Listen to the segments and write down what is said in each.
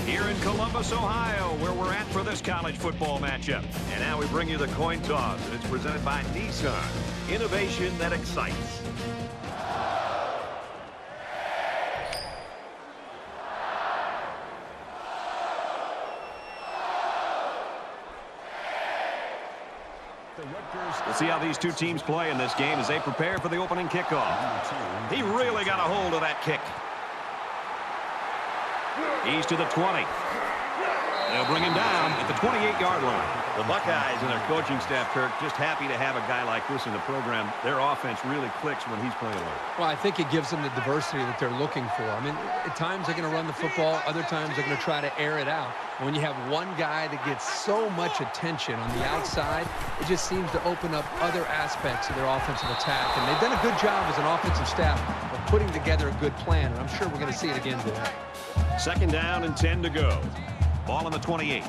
here in Columbus, Ohio, where we're at for this college football matchup. And now we bring you the coin toss, and it's presented by Nissan. Innovation that excites. We'll see how these two teams play in this game as they prepare for the opening kickoff. He really got a hold of that kick. He's to the 20. They'll bring him down at the 28-yard line. The Buckeyes and their coaching staff, Kirk, just happy to have a guy like this in the program. Their offense really clicks when he's playing along. Well, I think it gives them the diversity that they're looking for. I mean, at times they're going to run the football. Other times they're going to try to air it out. When you have one guy that gets so much attention on the outside, it just seems to open up other aspects of their offensive attack. And they've done a good job as an offensive staff of putting together a good plan. And I'm sure we're going to see it again today. Second down and 10 to go. Ball on the 28.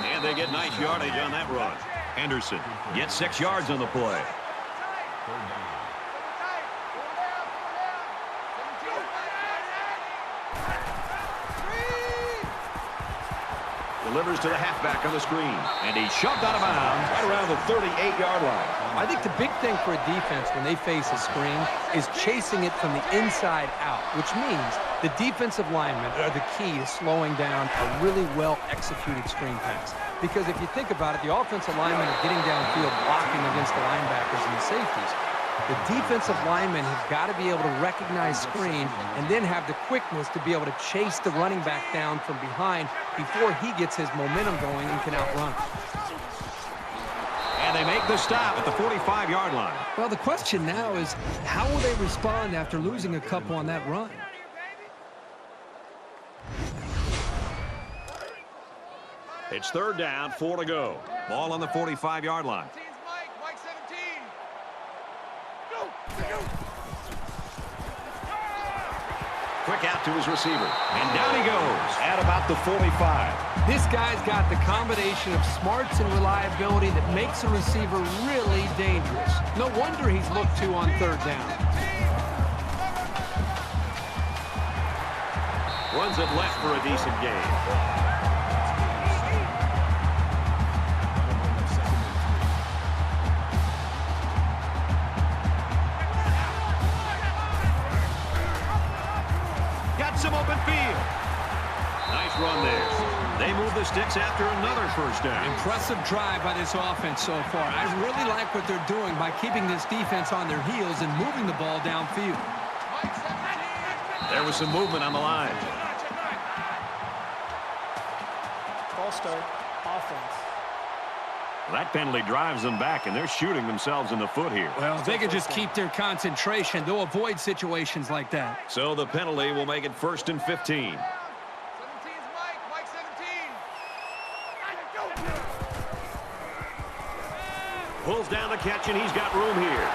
And they get nice yardage on that run. Henderson gets 6 yards on the play. Delivers to the halfback on the screen. And he's shoved out of bounds right around the 38-yard line. I think the big thing for a defense when they face a screen is chasing it from the inside out, which means the defensive linemen are the key to slowing down a really well-executed screen pass. Because if you think about it, the offensive linemen are getting downfield blocking against the linebackers and the safeties. The defensive linemen have got to be able to recognize screen and then have the quickness to be able to chase the running back down from behind before he gets his momentum going and can outrun. And they make the stop at the 45-yard line. Well, the question now is, how will they respond after losing a couple on that run? It's third down, 4 to go. Ball on the 45-yard line. Quick out to his receiver. And down he goes at about the 45. This guy's got the combination of smarts and reliability that makes a receiver really dangerous. No wonder he's looked to on third down. Runs it left for a decent gain. Some open field. Nice run there. They move the sticks after another first down. Impressive drive by this offense so far. I really like what they're doing by keeping this defense on their heels and moving the ball downfield. There was some movement on the line. Ball start, offense. That penalty drives them back, and they're shooting themselves in the foot here. Well, if they can just keep their concentration, they'll avoid situations like that. So the penalty will make it 1st and 15. 17's Mike 17. Pulls down the catch, and he's got room here.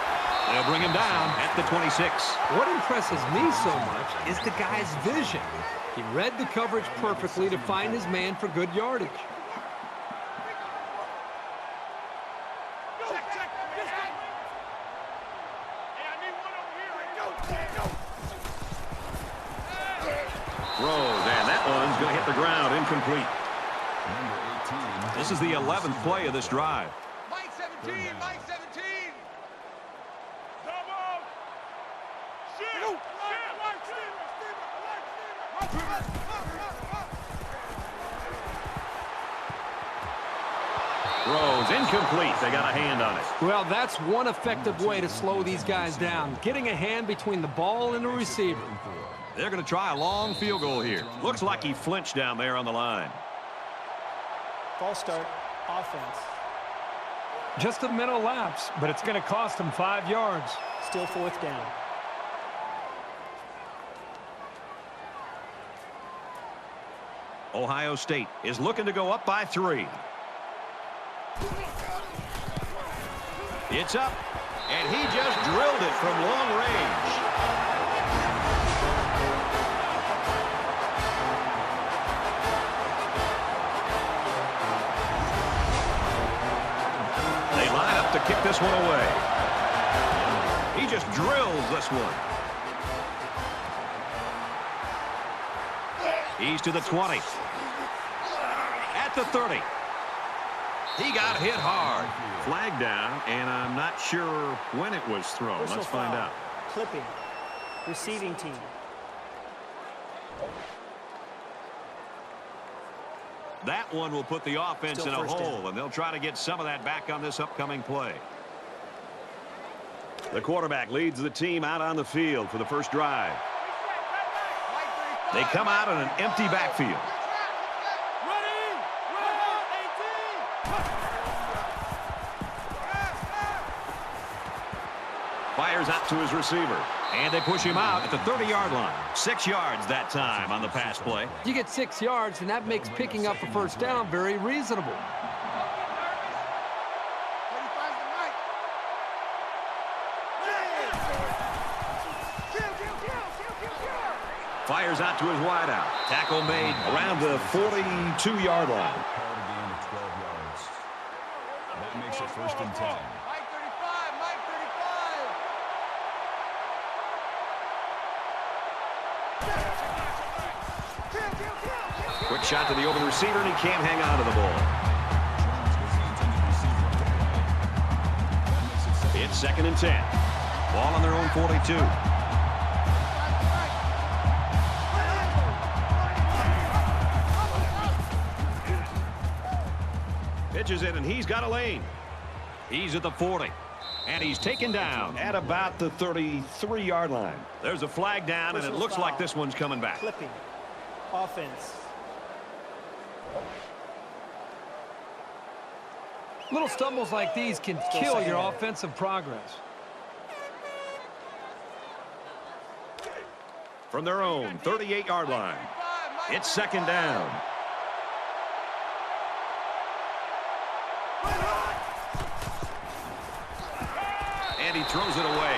They'll bring him down at the 26. What impresses me so much is the guy's vision. He read the coverage perfectly to find his man for good yardage. Throws, and that one's going to hit the ground, incomplete. This is the 11th play of this drive. Mike 17, Mike 17. Double. Throws, incomplete. They got a hand on it. Well, that's one effective way to slow these guys down, getting a hand between the ball and the receiver. They're going to try a long field goal here. Looks like he flinched down there on the line. Ball start, offense. Just a mental lapse, but it's going to cost them 5 yards. Still 4th down. Ohio State is looking to go up by 3. It's up, and he just drilled it from long range. They line up to kick this one away. He just drills this one. He's to the 20. At the 30. He got hit hard. Flag down, and I'm not sure when it was thrown. Personal Let's find foul. out. Clipping. Receiving team. That one will put the offense Still in a first hole, down. and they'll try to get some of that back on this upcoming play. The quarterback leads the team out on the field for the first drive. They come out in an empty backfield. Fires out to his receiver. And they push him out at the 30-yard line. 6 yards that time on the pass play. You get 6 yards, and that makes picking up a first down very reasonable. Fires out to his wideout. Tackle made around the 42-yard line. Called a gain of 12 yards. That makes it 1st and 10. Mike 35, Mike 35. Quick shot to the open receiver, and he can't hang on to the ball. It's 2nd and 10. Ball on their own 42. Pitches it, and he's got a lane. He's at the 40. And he's taken down at about the 33-yard line. There's a flag down, and it looks like this one's coming back. Clipping. Offense. Little stumbles like these can kill your offensive progress. From their own 38-yard line. It's 2nd down. And he throws it away.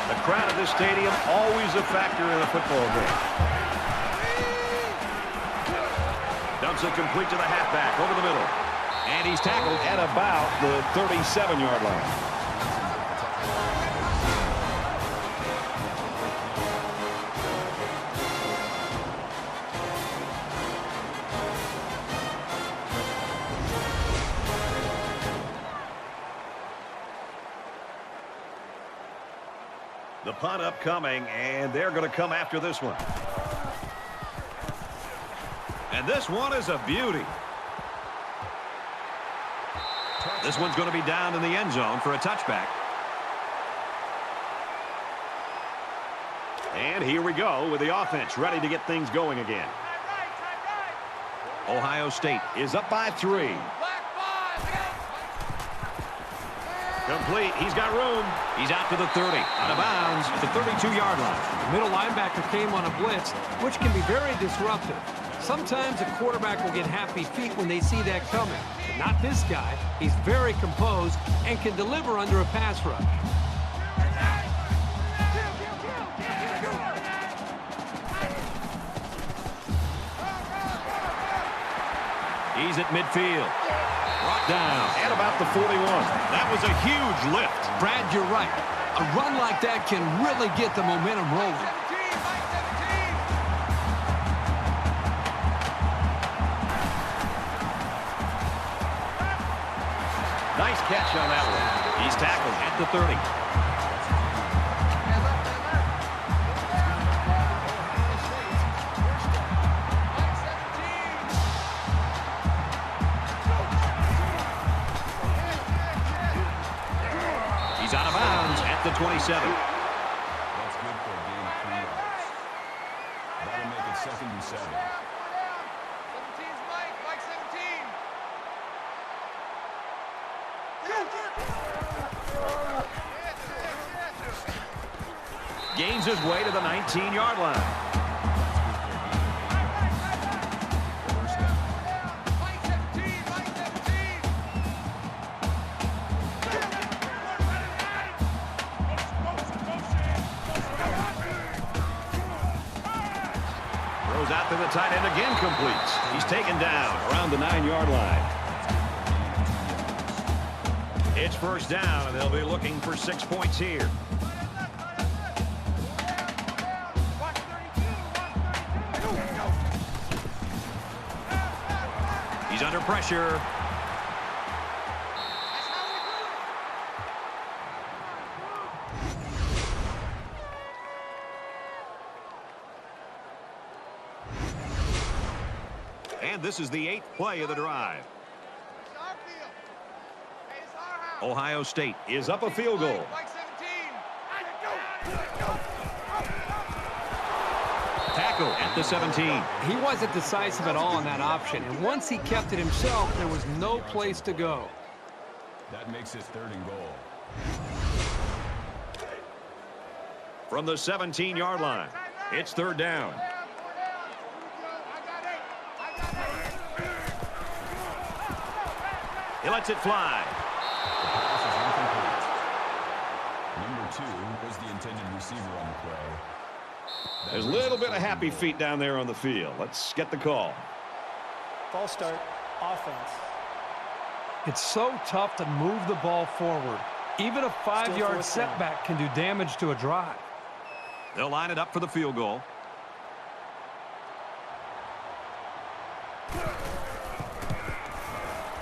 The crowd at this stadium, always a factor in a football game. Dumps it complete to the halfback over the middle. And he's tackled at about the 37-yard line. The punt upcoming, and they're going to come after this one. And this one is a beauty. This one's going to be down in the end zone for a touchback. And here we go with the offense ready to get things going again. Ohio State is up by 3. Complete. He's got room. He's out to the 30. Out of bounds at the 32-yard line. The middle linebacker came on a blitz, which can be very disruptive. Sometimes a quarterback will get happy feet when they see that coming. But not this guy. He's very composed and can deliver under a pass rush. He's at midfield. Brought down at about the 41. That was a huge lift. Brad, you're right. A run like that can really get the momentum rolling. Nice catch on that one. He's tackled at the 30. He's out of bounds at the 27. That's good for a gain of 3 yards. That'll make it 2nd and 7. 17's Mike. Mike 17. Gains his way to the 19-yard line. Mike 17. Mike 17. Throws out to the tight end again completes. He's taken down around the 9-yard line. It's first down, and they'll be looking for 6 points here. He's under pressure. And this is the 8th play of the drive. Ohio State is up a field goal. Tackle at the 17. He wasn't decisive at all on that option, and once he kept it himself, there was no place to go. That makes it 3rd and goal. From the 17-yard line, it's 3rd down. He lets it fly. The pass is incomplete. Number 2 was the intended receiver on the play. There's a little bit of happy feet down there on the field. Let's get the call. False start, offense. It's so tough to move the ball forward. Even a 5-yard setback can do damage to a drive. They'll line it up for the field goal.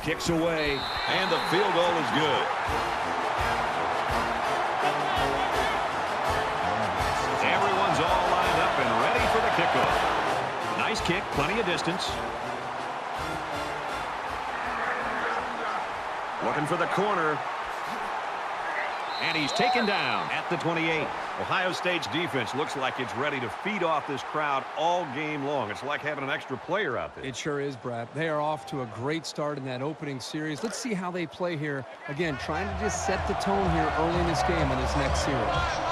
Kicks away, and the field goal is good. Everyone's all lined up and ready for the kickoff. Nice kick, plenty of distance. Looking for the corner. And he's taken down at the 28. Ohio State's defense looks like it's ready to feed off this crowd all game long. It's like having an extra player out there. It sure is, Brad. They are off to a great start in that opening series. Let's see how they play here. Again, trying to just set the tone here early in this game in this next series.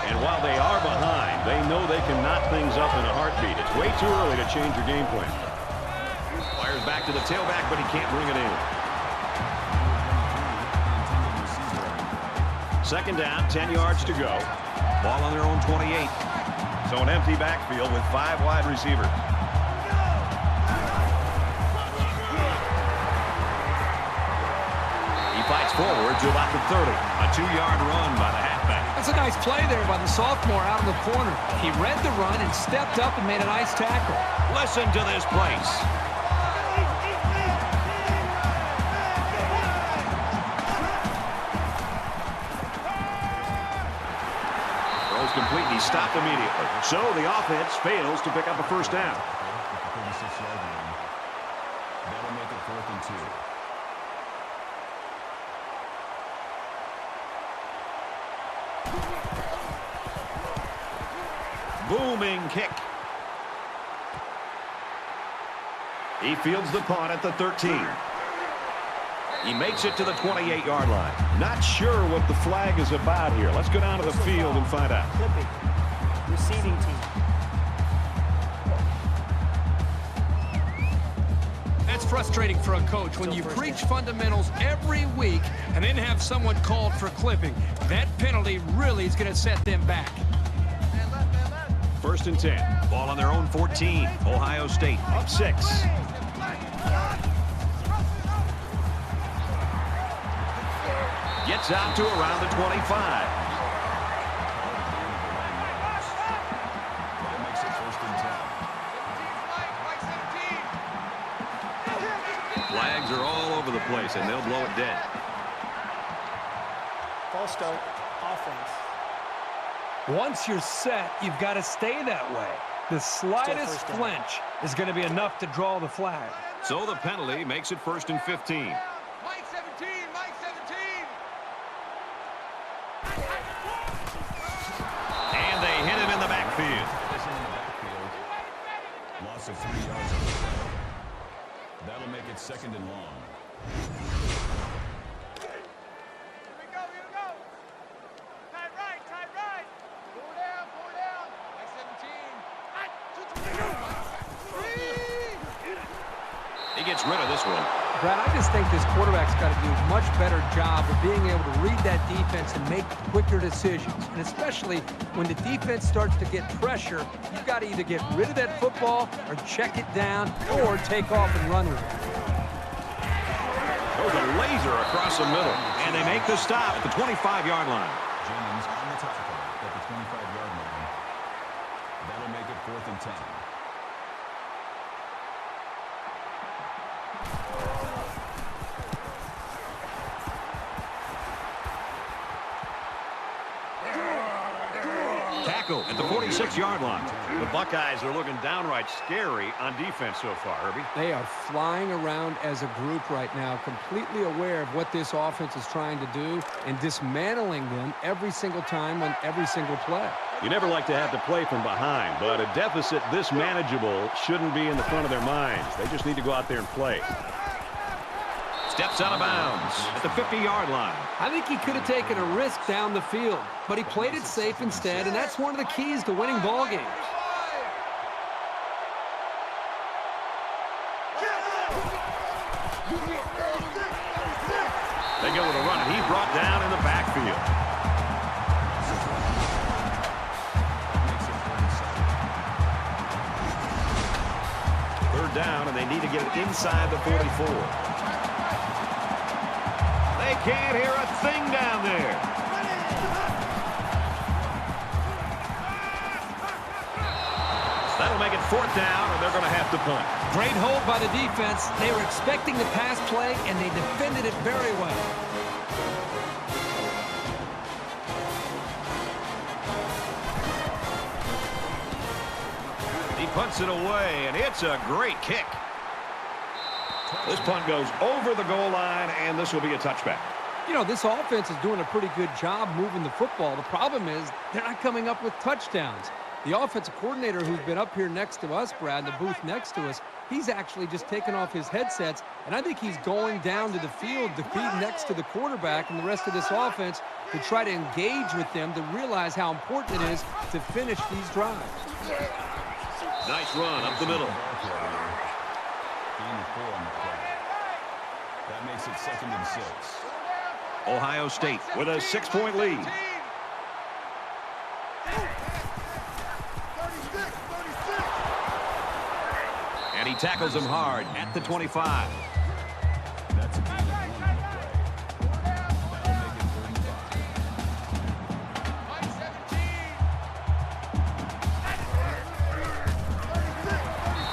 And while they are behind, they know they can knot things up in a heartbeat. It's way too early to change your game plan. Fires back to the tailback, but he can't bring it in. 2nd down, 10 yards to go. Ball on their own 28. So an empty backfield with 5 wide receivers. He fights forward to about the 30. A 2-yard run by the halfback. That's a nice play there by the sophomore out in the corner. He read the run and stepped up and made a nice tackle. Listen to this place. Complete, and he stopped immediately. So the offense fails to pick up a first down. At the 36-yard line. That'll make it 4th and 2. Booming kick. He fields the punt at the 13. He makes it to the 28-yard line. Not sure what the flag is about here. Let's go down to the field and find out. Clipping. Receiving team. That's frustrating for a coach when you preach fundamentals every week and then have someone called for clipping. That penalty really is going to set them back. 1st and 10. Ball on their own 14. Ohio State up 6. Gets out to around the 25. That makes it 1st and 10. Flags are all over the place, and they'll blow it dead. False start, offense. Once you're set, you've got to stay that way. The slightest first down. flinch is going to be enough to draw the flag. So the penalty makes it 1st and 15. Mike 17, Mike 17. And they hit him in the backfield. Loss of 3 yards on the play. That'll make it 2nd and long. Here we go, here we go. Tight right, tight right. Four down, Mike 17. He gets rid of this one. Brad, I just think this quarterback's got to do a much better job of being able to read that defense and make quicker decisions. And especially when the defense starts to get pressure, you've got to either get rid of that football or check it down or take off and run with it. Goes a laser across the middle, and they make the stop at the 25-yard line. Jennings on the tackle at the 25-yard line. That'll make it 4th and 10. Tackle at the 46-yard line. The Buckeyes are looking downright scary on defense so far, Herbie. They are flying around as a group right now, completely aware of what this offense is trying to do and dismantling them every single time on every single play. You never like to have to play from behind, but a deficit this manageable shouldn't be in the front of their minds. They just need to go out there and play. Steps out of bounds at the 50-yard line. I think he could have taken a risk down the field, but he played it safe instead, and that's one of the keys to winning ball games. They go with a run, and he's brought down in the backfield. Third down, and they need to get it inside the 44. They can't hear a thing down there. That'll make it 4th down, and they're going to have to punt. Great hold by the defense. They were expecting the pass play, and they defended it very well. He punts it away, and it's a great kick. This punt goes over the goal line, and this will be a touchback. You know, this offense is doing a pretty good job moving the football. The problem is they're not coming up with touchdowns. The offensive coordinator who's been up here next to us, Brad, in the booth next to us, he's actually just taken off his headsets, and I think he's going down to the field to be next to the quarterback and the rest of this offense to try to engage with them to realize how important it is to finish these drives. Nice run up the middle. Gain of 4 on the play. That makes it 2nd and 6. Ohio State with a 6-point lead. 36. And he tackles him hard at the 25. That's a gain of 1 on the play. That'll make it 3rd and 5.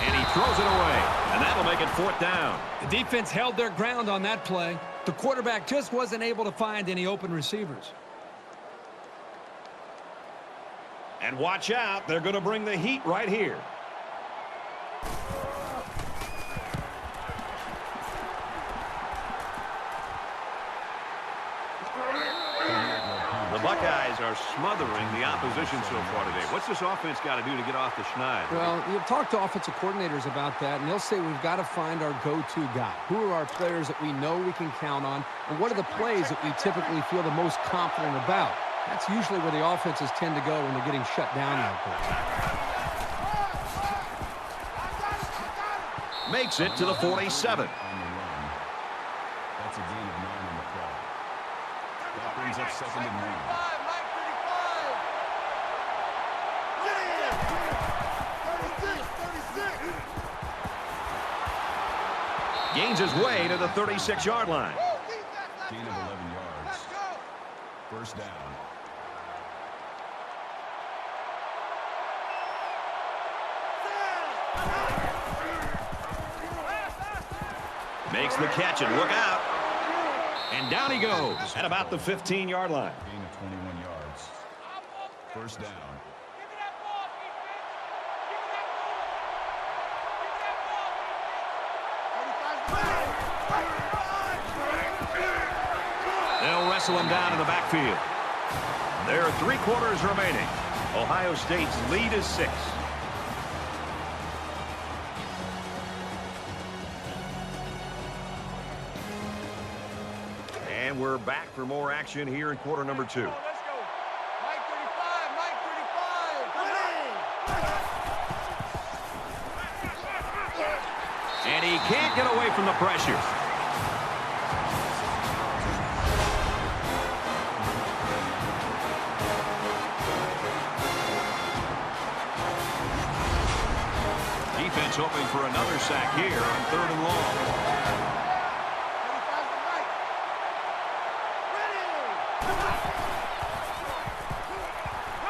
And he throws it away. And that'll make it 4th down. The defense held their ground on that play. The quarterback just wasn't able to find any open receivers. And watch out, they're going to bring the heat right here. The Buckeyes are smothering the opposition so far today. What's this offense got to do to get off the schneid? Well, you've talked to offensive coordinators about that, and they'll say we've got to find our go-to guy. Who are our players that we know we can count on, and what are the plays that we typically feel the most confident about? That's usually where the offenses tend to go when they're getting shut down like this. Makes it to the 47. On the run. That's a gain of 9 on the play. That brings up 2nd and 1. Gains his way to the 36-yard line. Gain of 11 yards. 1st down. Makes the catch, and look out. And down he goes at about the 15-yard line. Gain of 21 yards. 1st down. They'll wrestle him down in the backfield. There are 3 quarters remaining. Ohio State's lead is 6. And we're back for more action here in quarter number 2. Let's go. Mike 35, Mike 35. And he can't get away from the pressure. Defense hoping for another sack here on 3rd and long.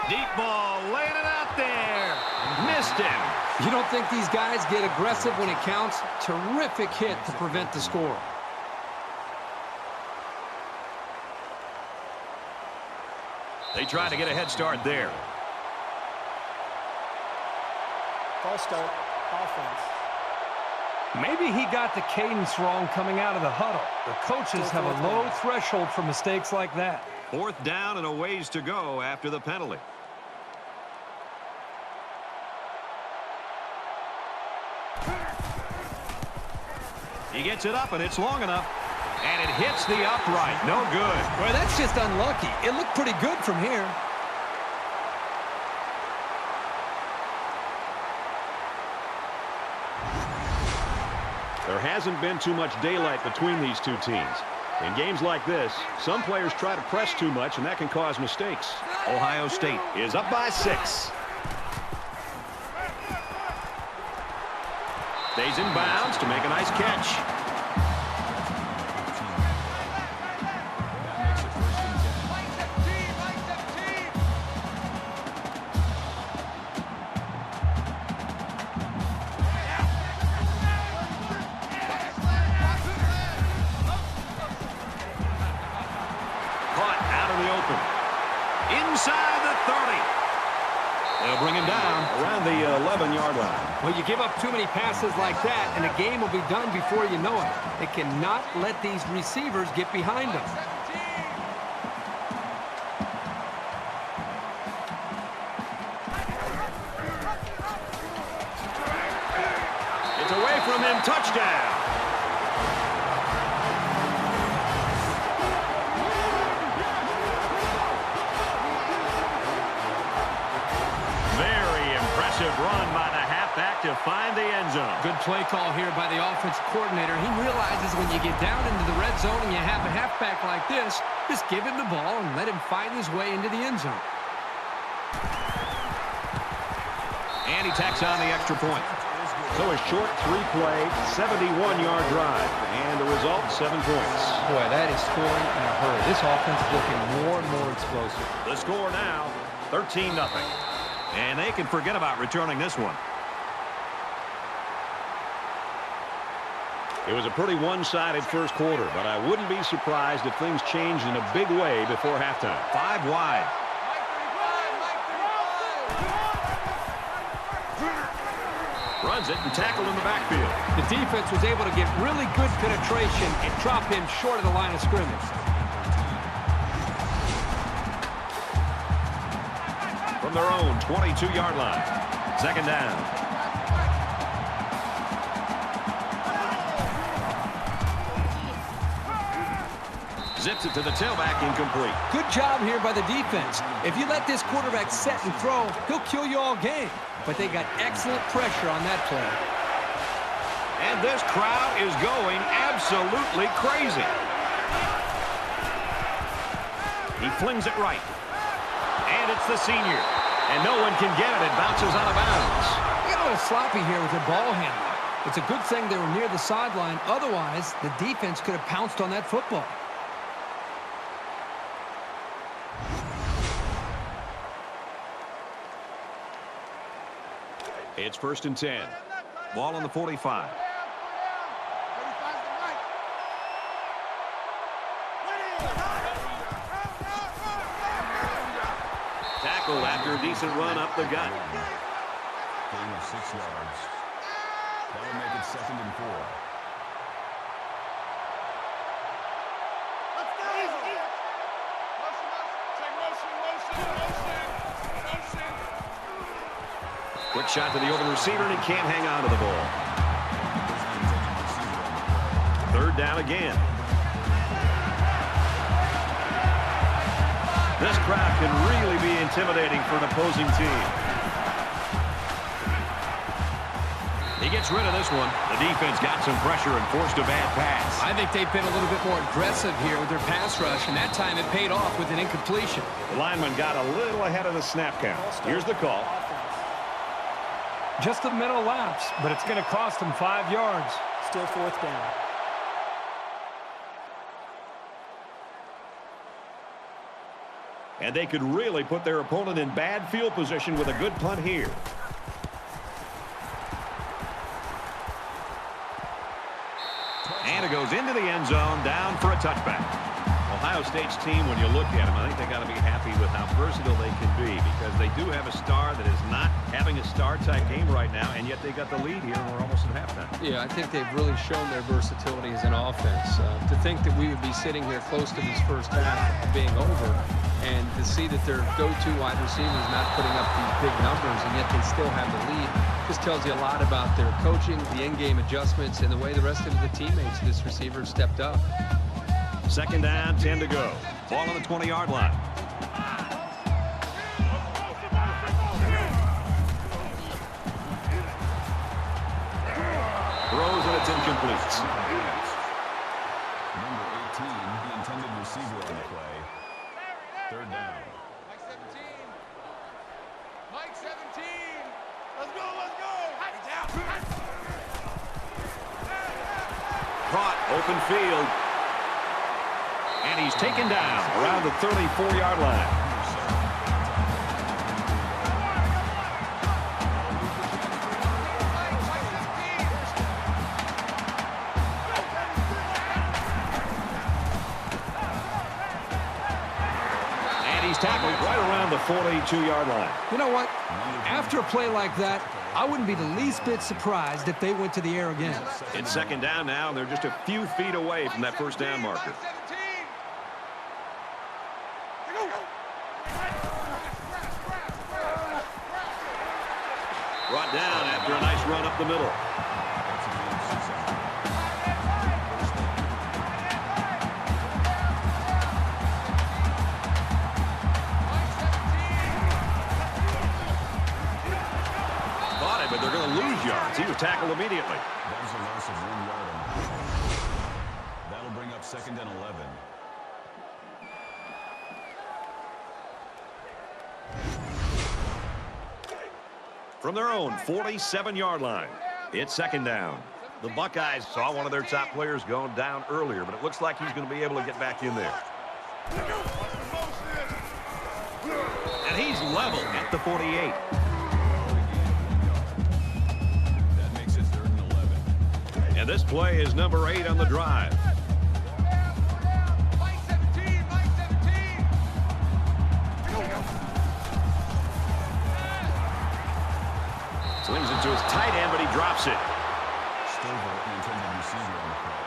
Deep ball, laying it out there. Missed him. You don't think these guys get aggressive when it counts? Terrific hit to prevent the score. They try to get a head start there. False start, offense. Maybe he got the cadence wrong coming out of the huddle. The coaches have a low threshold for mistakes like that. 4th down and a ways to go after the penalty. He gets it up, and it's long enough. And it hits the upright. No good. Well, that's just unlucky. It looked pretty good from here. There hasn't been too much daylight between these two teams. In games like this, some players try to press too much, and that can cause mistakes. Ohio State is up by 6. Stays in bounds to make a nice catch. Inside the 30. They'll bring him down around the 11-yard line. Well, you give up too many passes like that, and the game will be done before you know it. They cannot let these receivers get behind them. It's away from him. Touchdown. Run by the halfback to find the end zone. Good play call here by the offensive coordinator. He realizes when you get down into the red zone and you have a halfback like this, just give him the ball and let him find his way into the end zone. And he tacks on the extra point. So a short 3-play, 71-yard drive. And the result, 7 points. Boy, that is scoring in a hurry. This offense is looking more and more explosive. The score now, 13-0. And they can forget about returning this one. It was a pretty one-sided first quarter, but I wouldn't be surprised if things changed in a big way before halftime. 5 wide. Runs it and tackled in the backfield. The defense was able to get really good penetration and drop him short of the line of scrimmage. From their own 22-yard line. 2nd down. Zips it to the tailback, incomplete. Good job here by the defense. If you let this quarterback set and throw, he'll kill you all game. But they got excellent pressure on that play. And this crowd is going absolutely crazy. He flings it right. And it's the senior. And no one can get it. It bounces out of bounds. They got a little sloppy here with their ball handling. It's a good thing they were near the sideline. Otherwise, the defense could have pounced on that football. It's 1st and 10. Ball on the 45. Tackle after a decent run up the gut. Gain of 6 yards. That will make it 2nd and 4. Quick shot to the open receiver, and he can't hang on to the ball. 3rd down again. This crowd can really be intimidating for an opposing team. He gets rid of this one. The defense got some pressure and forced a bad pass. I think they've been a little bit more aggressive here with their pass rush, and that time it paid off with an incompletion. The lineman got a little ahead of the snap count. Here's the call. Just a mental lapse, but it's going to cost them 5 yards. Still fourth down. And they could really put their opponent in bad field position with a good punt here. And it goes into the end zone, down for a touchback. Ohio State's team, when you look at them, I think they got to be happy with how versatile they can be, because they do have a star that is not having a star-type game right now, and yet they got the lead here, and we're almost at halftime. Yeah, I think they've really shown their versatility as an offense. To think that we would be sitting here close to this first half being over, and to see that their go-to wide receiver is not putting up these big numbers, and yet they still have the lead, just tells you a lot about their coaching, the in-game adjustments, and the way the rest of the teammates of this receiver stepped up. Second down, 10 to go. Ball on the 20-yard line. Throws and it's incomplete. Number 18, the intended receiver on the play. Third down. Mike 17. Mike 17. Let's go, let's go. Caught, open field. And he's taken down around the 34-yard line. And he's tackled right around the 42-yard line. You know what? After a play like that, I wouldn't be the least bit surprised if they went to the air again. It's second down now, and they're just a few feet away from that first down marker. Brought down after a nice run up the middle. Caught it, but they're going to lose yards. He was tackled immediately. That was a loss of 1 yard on the play. That'll bring up second and 11. From their own 47-yard line, it's second down. The Buckeyes saw one of their top players going down earlier, but it looks like he's going to be able to get back in there. And he's level at the 48. That makes it third and 11. And this play is number 8 on the drive. Mike 17, Mike 17. Slings it to his tight end, but he drops it. The intended receiver on the play.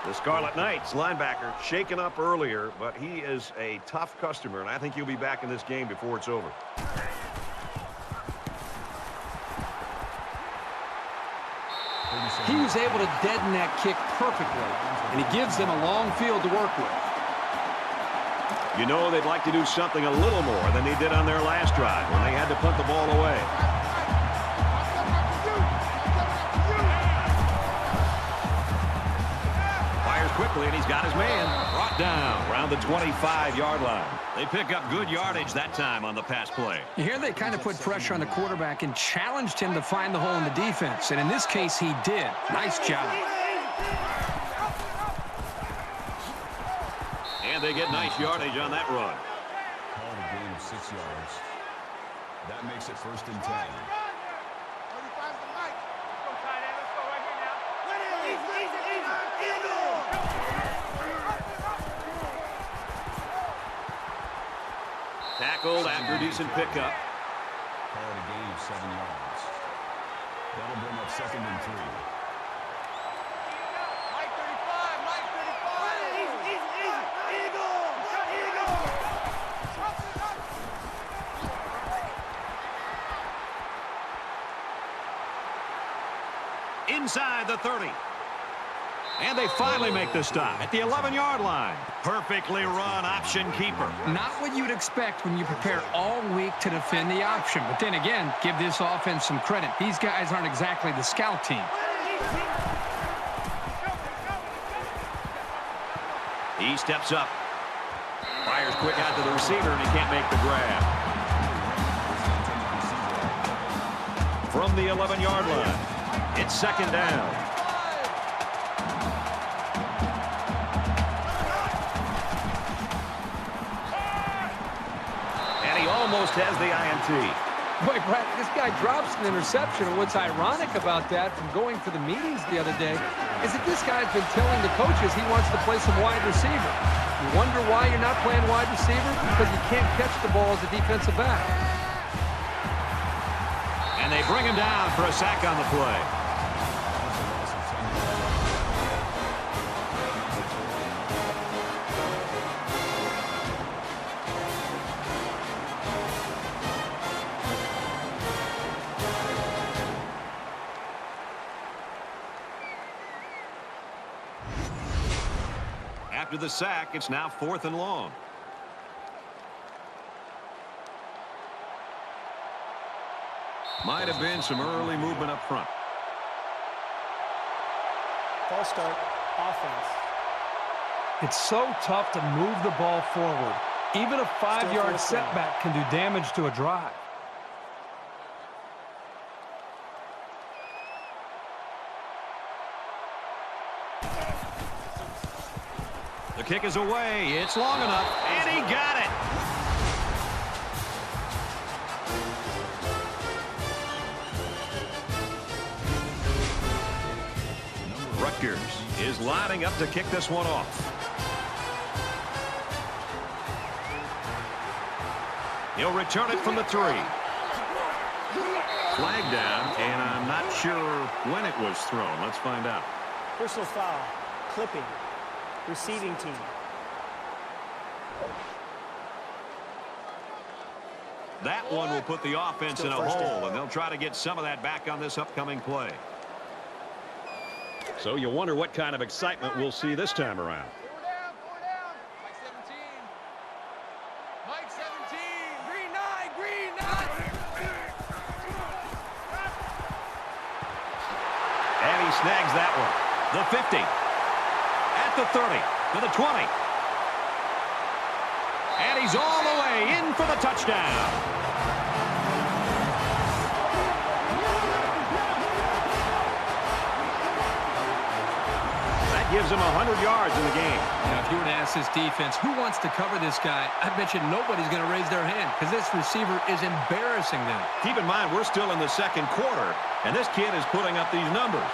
The Scarlet Knights linebacker shaken up earlier, but he is a tough customer, and I think he'll be back in this game before it's over. He was able to deaden that kick perfectly, and he gives them a long field to work with. You know they'd like to do something a little more than they did on their last drive when they had to punt the ball away. Fires quickly, and he's got his man. Brought down around the 25-yard line. They pick up good yardage that time on the pass play. Here they kind of put pressure on the quarterback and challenged him to find the hole in the defense. And in this case, he did. Nice job. And they get nice yardage on that run. Called a gain of 6 yards. That makes it first and 10. Tackled after a decent pickup. Call it a gain of 7 yards. That'll bring up second and 3. Mike 35, Mike 35. Inside the 30. And they finally make the stop at the 11-yard line. Perfectly run option keeper. Not what you'd expect when you prepare all week to defend the option. But then again, give this offense some credit. These guys aren't exactly the scout team. He steps up. Fires quick out to the receiver, and he can't make the grab. From the 11-yard line, it's second down. Almost has the INT. Boy, Brad, this guy drops an interception, and what's ironic about that from going to the meetings the other day is that this guy's been telling the coaches he wants to play some wide receiver. You wonder why you're not playing wide receiver? Because you can't catch the ball as a defensive back. And they bring him down for a sack on the play. After the sack, it's now 4th and long. Might have been some early movement up front. False start, offense. It's so tough to move the ball forward. Even a 5-yard setback can do damage to a drive. The kick is away. It's long enough, and he got it. Rutgers is lining up to kick this one off. He'll return it from the 3. Flag down, and I'm not sure when it was thrown. Let's find out. Personal foul, clipping, receiving team. That one will put the offense in a hole, and they'll try to get some of that back on this upcoming play. So you wonder what kind of excitement we'll see this time around. Four down. Mike 17. Mike 17. Green 9. Green 9. And he snags that one. The 50. At the 30. To the 20. And he's all the way in for the touchdown. That gives him 100 yards in the game. Now, if you were to ask this defense, who wants to cover this guy, I bet you nobody's going to raise their hand because this receiver is embarrassing them. Keep in mind, we're still in the second quarter, and this kid is putting up these numbers.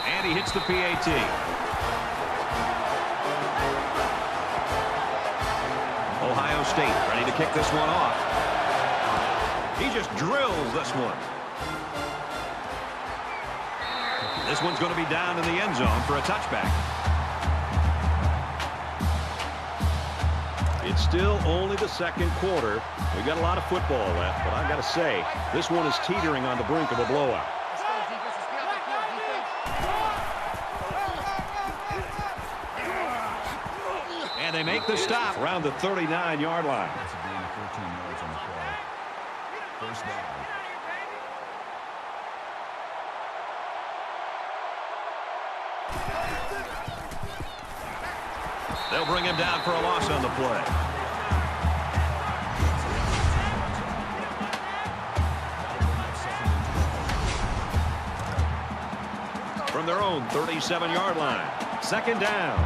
And he hits the PAT. Ohio State ready to kick this one off. He just drills this one. This one's going to be down in the end zone for a touchback. It's still only the second quarter. We've got a lot of football left, but I've got to say, this one is teetering on the brink of a blowout. And they make the stop around the 39-yard line. That's a gain of 14 yards on the play. First down. They'll bring him down for a loss on the play. From their own 37-yard line. Second down.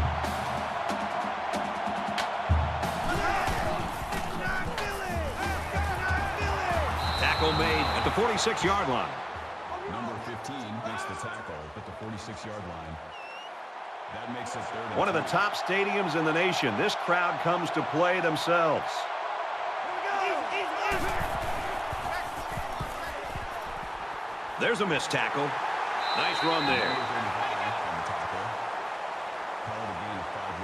Tackle made at the 46-yard line. Number 15 makes the tackle at the 46-yard line. That makes it third. One of the top stadiums in the nation. This crowd comes to play themselves. There's a missed tackle. Nice run there. Called a gain of 5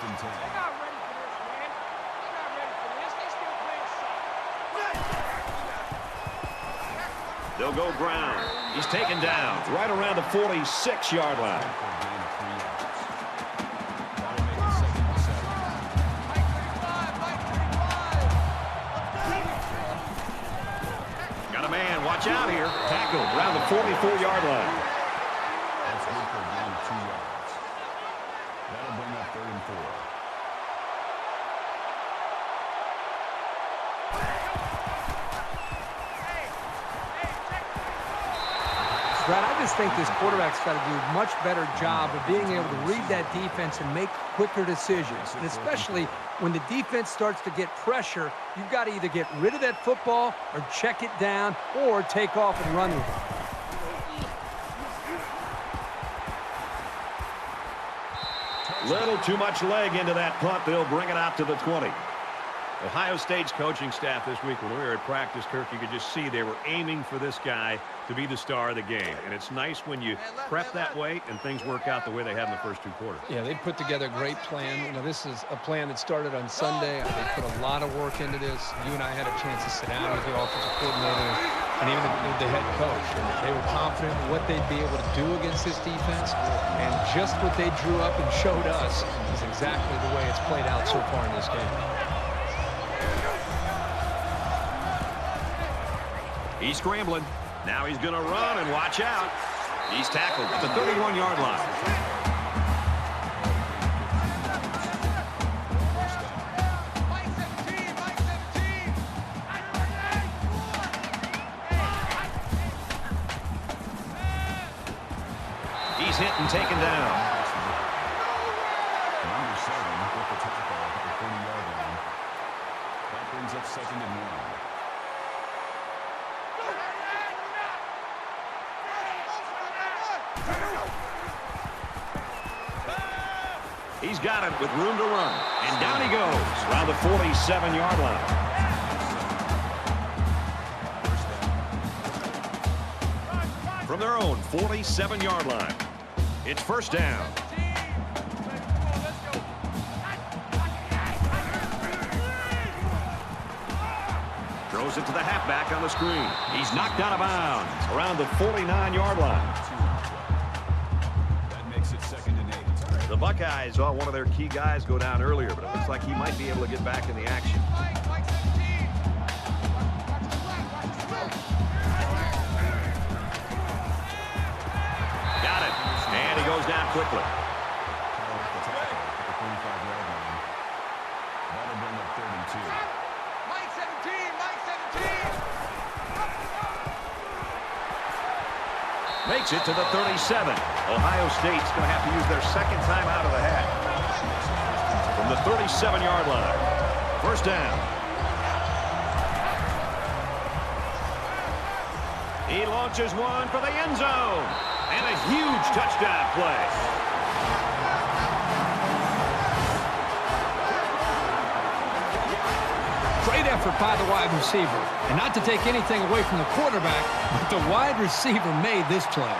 and 10. They're not ready for this, man. They're not ready for this. They still playing soft. They'll go ground. He's taken down right around the 46-yard line. For a gain of 3 yards. That'll make it 2nd and 7. Mike 35, Mike 35. Got a man. Watch out here. Tackled around the 44-yard line. That's good for a gain of 2 yards. That'll bring up 3rd and 4. Brad, I just think this quarterback's got to do a much better job of being able to read that defense and make quicker decisions. And especially when the defense starts to get pressure, you've got to either get rid of that football or check it down or take off and run with it. Little too much leg into that punt. They'll bring it out to the 20. Ohio State's coaching staff this week, when we were at practice, Kirk, you could just see they were aiming for this guy to be the star of the game. And it's nice when you prep that way and things work out the way they have in the first 2 quarters. Yeah, they put together a great plan. You know, this is a plan that started on Sunday. They put a lot of work into this. You and I had a chance to sit down with the offensive coordinator and even the head coach. And they were confident in what they'd be able to do against this defense. And just what they drew up and showed us is exactly the way it's played out so far in this game. He's scrambling. Now he's going to run and watch out. He's tackled at the 31-yard line. Mike 17, Mike 17. He's hit and taken down. Number 7 with the tackle at the 40-yard line. That brings up 2nd and 1. He's got it with room to run. And down he goes around the 47-yard line. From their own 47-yard line. It's first down. Throws it to the halfback on the screen. He's knocked out of bounds around the 49-yard line. That makes it 2nd and 8. The Buckeyes saw one of their key guys go down earlier, but it looks like he might be able to get back in the action. Mike 17. Got it. And he goes down quickly. Carroll with the tackle at the 45-yard line. That'll bring up 3rd and 2. Mike 17, Mike 17. Makes it to the 37. Ohio State's going to have to use their second time out of the hat. From the 37-yard line. First down. He launches one for the end zone. And a huge touchdown play. Great effort by the wide receiver. And not to take anything away from the quarterback, but the wide receiver made this play.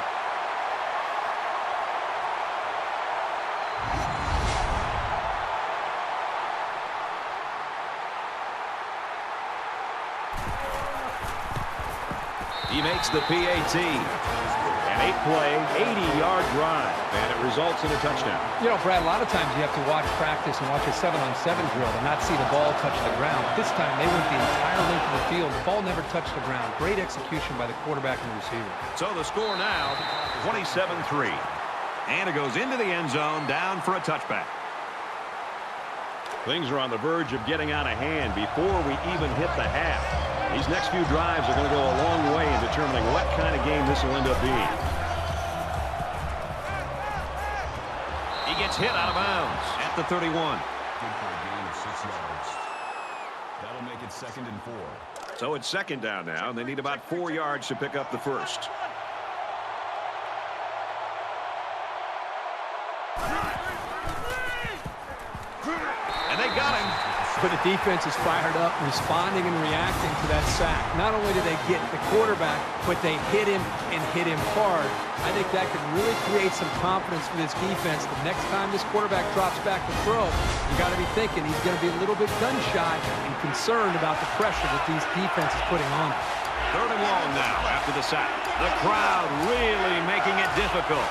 He makes the PAT. An 8-play, 80-yard drive, and it results in a touchdown. You know, Brad, a lot of times you have to watch practice and watch a 7-on-7 drill and not see the ball touch the ground. This time they went the entire length of the field. The ball never touched the ground. Great execution by the quarterback and the receiver. So the score now, 27-3. And it goes into the end zone, down for a touchback. Things are on the verge of getting out of hand before we even hit the half. These next few drives are going to go a long way in determining what kind of game this will end up being. He gets hit out of bounds at the 31. Good for a gain of 6 yards. That'll make it 2nd and 4. So it's second down now, and they need about 4 yards to pick up the first. And they got him. But the defense is fired up, responding and reacting to that sack. Not only do they get the quarterback, but they hit him and hit him hard. I think that could really create some confidence for this defense. The next time this quarterback drops back to throw, you got to be thinking he's going to be a little bit gun-shy and concerned about the pressure that these defense is putting on him. 3rd and long now after the sack. The crowd really making it difficult.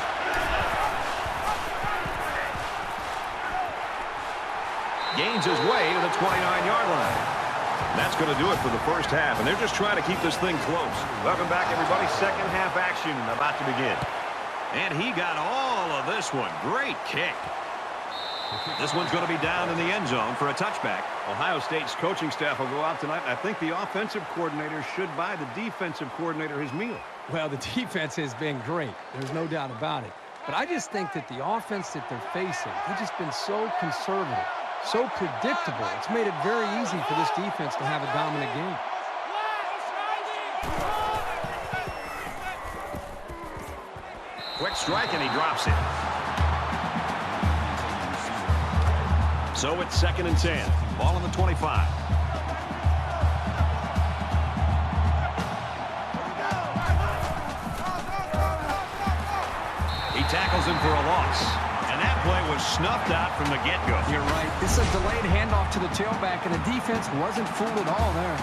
Gains his way to the 29-yard line. That's going to do it for the first half, and they're just trying to keep this thing close. Welcome back, everybody. Second half action about to begin. And he got all of this one. Great kick. This one's going to be down in the end zone for a touchback. Ohio State's coaching staff will go out tonight, and I think the offensive coordinator should buy the defensive coordinator his meal. Well, the defense has been great. There's no doubt about it. But I just think that the offense that they're facing, they've just been so conservative, so predictable. It's made it very easy for this defense to have a dominant game. Quick strike, and he drops it. So it's 2nd and 10. Ball on the 25. He tackles him for a loss. And that play was snuffed out from the get-go. You're right. It's a delayed handoff to the tailback, and the defense wasn't fooled at all there.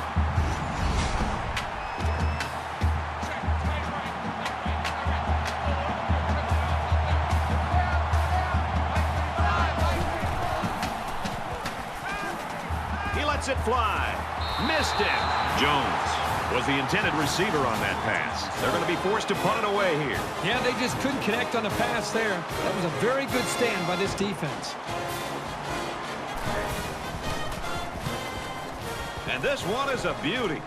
It fly. Missed it. Jones was the intended receiver on that pass. They're going to be forced to punt it away here. Yeah, they just couldn't connect on the pass there. That was a very good stand by this defense. And this one is a beauty.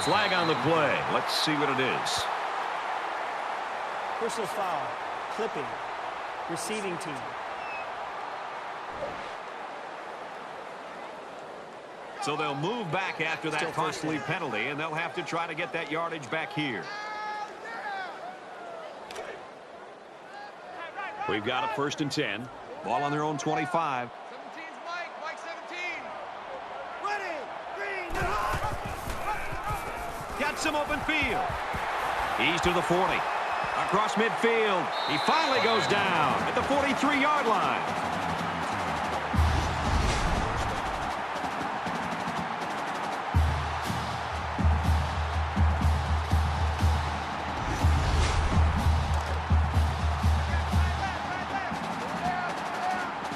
Flag on the play. Let's see what it is. Personal foul. Clipping. Receiving team. So they'll move back after that costly penalty, and they'll have to try to get that yardage back here. We've got a 1st and 10. Ball on their own 25. 17's Mike 17. Ready, green, Got some open field. He's to the 40. Across midfield. He finally goes down at the 43-yard line.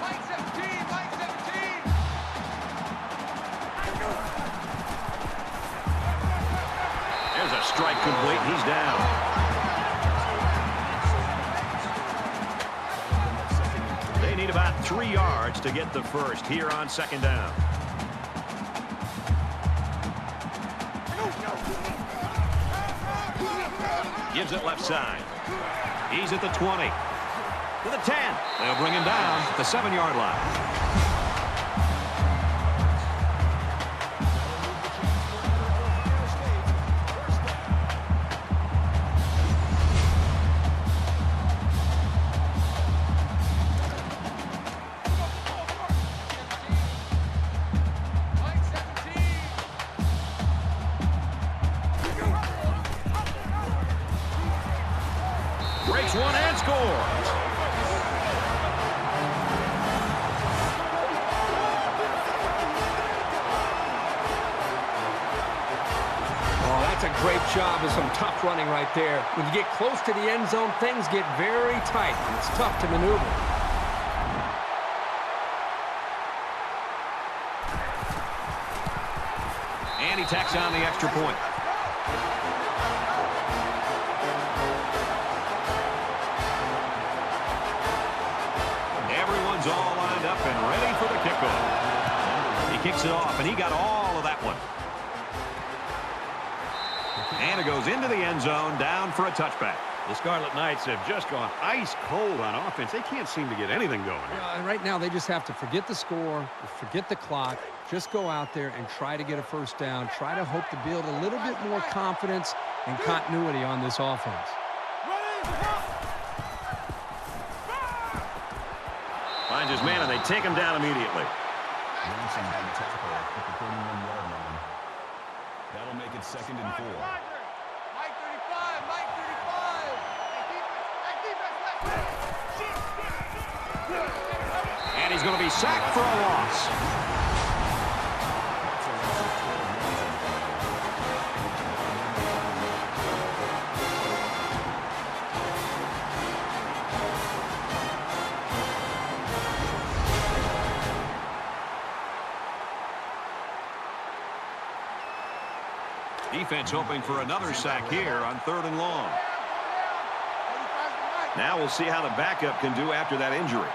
Mike 17, Mike 17. There's a strike complete. He's down. They need about 3 yards to get the first here on 2nd down. Gives it left side. He's at the 20. To the 10. They'll bring him down at the 7-yard line. Breaks one and scores. Oh, that's a great job of some tough running right there. When you get close to the end zone, things get very tight. It's tough to maneuver. And he tacks on the extra point. Everyone's all lined up and ready for the kickoff. He kicks it off, and he got all of that one. And it goes into the end zone, down for a touchback. The Scarlet Knights have just gone ice cold on offense. They can't seem to get anything going here. Right now, they just have to forget the score, forget the clock, just go out there and try to get a first down, try to hope to build a little bit more confidence and continuity on this offense. finds his man, and they take him down immediately. Lansing big tackle at the 31-yard line. That'll make it 2nd and 4. Mike 35, Mike 35. And he's going to be sacked for a loss. Defense hoping for another sack here on 3rd and long. Now we'll see how the backup can do after that injury.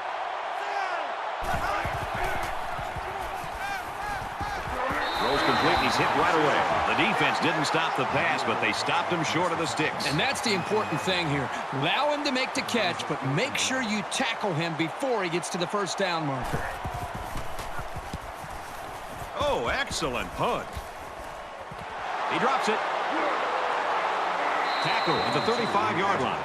Throws complete, he's hit right away. The defense didn't stop the pass, but they stopped him short of the sticks. And that's the important thing here. Allow him to make the catch, but make sure you tackle him before he gets to the first down marker. Oh, excellent punt. He drops it. Tackle at the 35-yard line.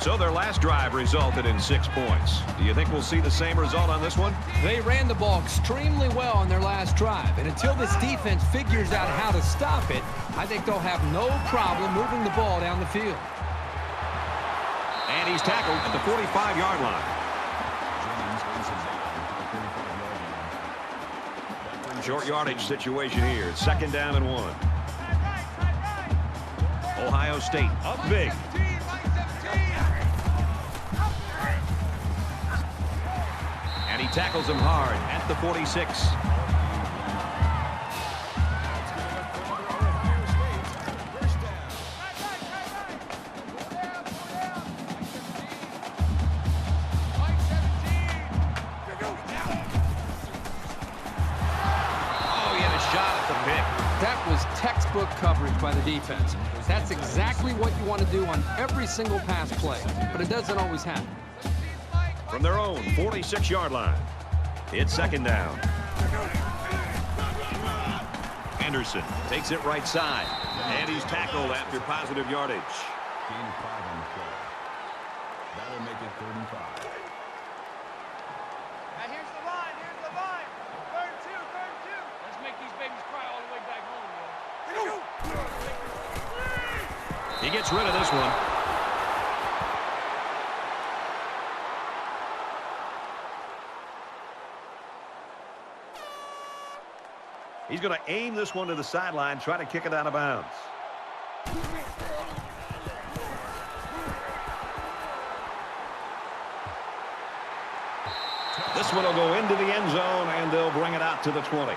So their last drive resulted in 6 points. Do you think we'll see the same result on this one? They ran the ball extremely well on their last drive, and until this defense figures out how to stop it, I think they'll have no problem moving the ball down the field. And he's tackled at the 45-yard line. Short yardage situation here. 2nd down and 1. Ohio State up big. And he tackles him hard at the 46. That was textbook coverage by the defense. That's exactly what you want to do on every single pass play, but it doesn't always happen. From their own 46-yard line, it's 2nd down. Anderson takes it right side, and he's tackled after positive yardage. Gain of 5 on the play. That'll make it 35. Now here's the line, here's the line. 3rd and 2, 3rd and 2. Let's make these babies cry all the way back home, man. He gets rid of this one. He's going to aim this one to the sideline, try to kick it out of bounds. This one will go into the end zone, and they'll bring it out to the 20.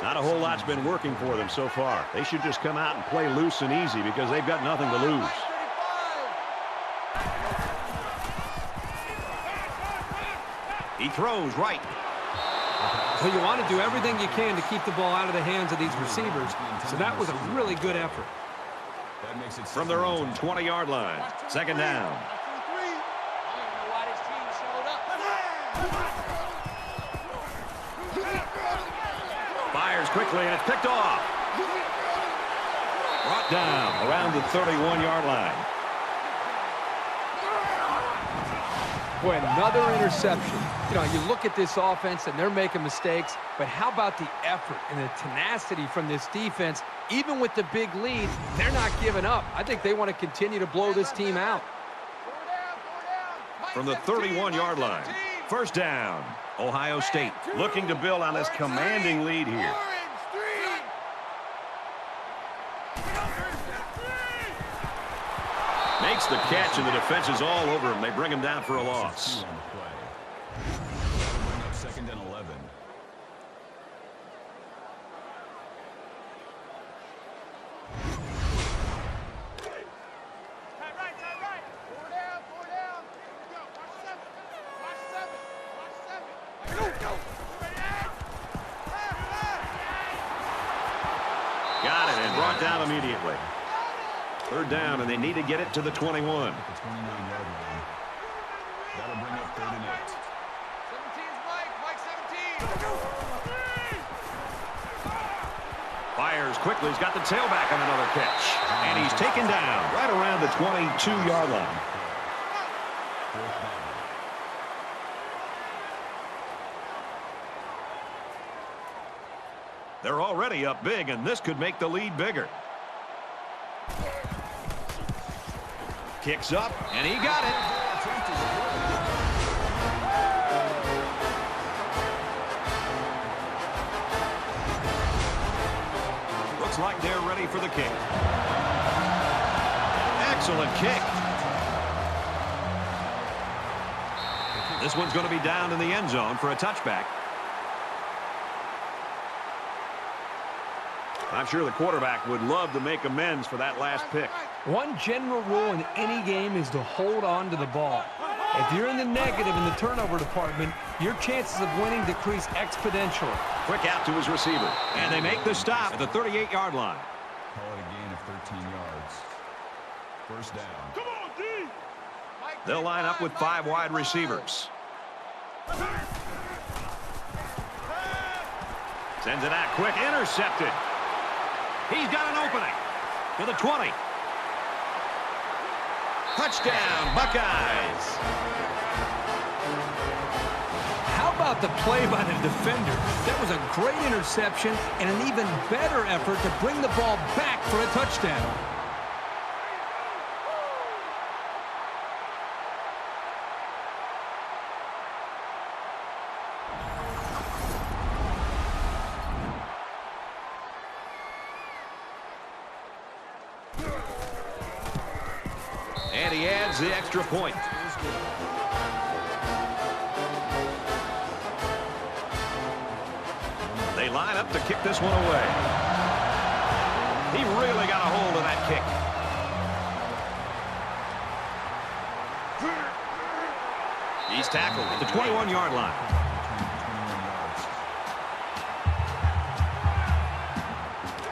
Not a whole lot's been working for them so far. They should just come out and play loose and easy because they've got nothing to lose. He throws right. Well, you want to do everything you can to keep the ball out of the hands of these receivers, so that was a really good effort. That makes it From their own 20-yard line, 2nd down. Fires quickly, and it's picked off. Brought down around the 31-yard line. Boy, another interception. You know, you look at this offense, and they're making mistakes, but how about the effort and the tenacity from this defense? Even with the big lead, they're not giving up. I think they want to continue to blow this team out. From the 31-yard line, 1st down. Ohio State looking to build on this commanding lead here. Makes the catch, and the defense is all over him. They bring him down for a loss. 2nd and 11. Got it, and brought down immediately. 3rd down, and they need to get it to the 21. The 29-yard line. That'll bring up 3rd and 8. 17's Mike, Mike 17. fires quickly. He's got the tailback on another catch. And he's taken down right around the 22-yard line. They're already up big, and this could make the lead bigger. Kicks up, and he got it. Looks like they're ready for the kick. Excellent kick. This one's going to be down in the end zone for a touchback. I'm sure the quarterback would love to make amends for that last pick. One general rule in any game is to hold on to the ball. If you're in the negative in the turnover department, your chances of winning decrease exponentially. Quick out to his receiver. And they make the stop at the 38-yard line. Call it a gain of 13 yards. First down. Come on, D. They'll line up with 5 wide receivers. Sends it out quick. Intercepted. He's got an opening to the 20. Touchdown, Buckeyes. How about the play by the defender? That was a great interception and an even better effort to bring the ball back for a touchdown. And he adds the extra point. They line up to kick this one away. He really got a hold of that kick. He's tackled at the 21-yard line.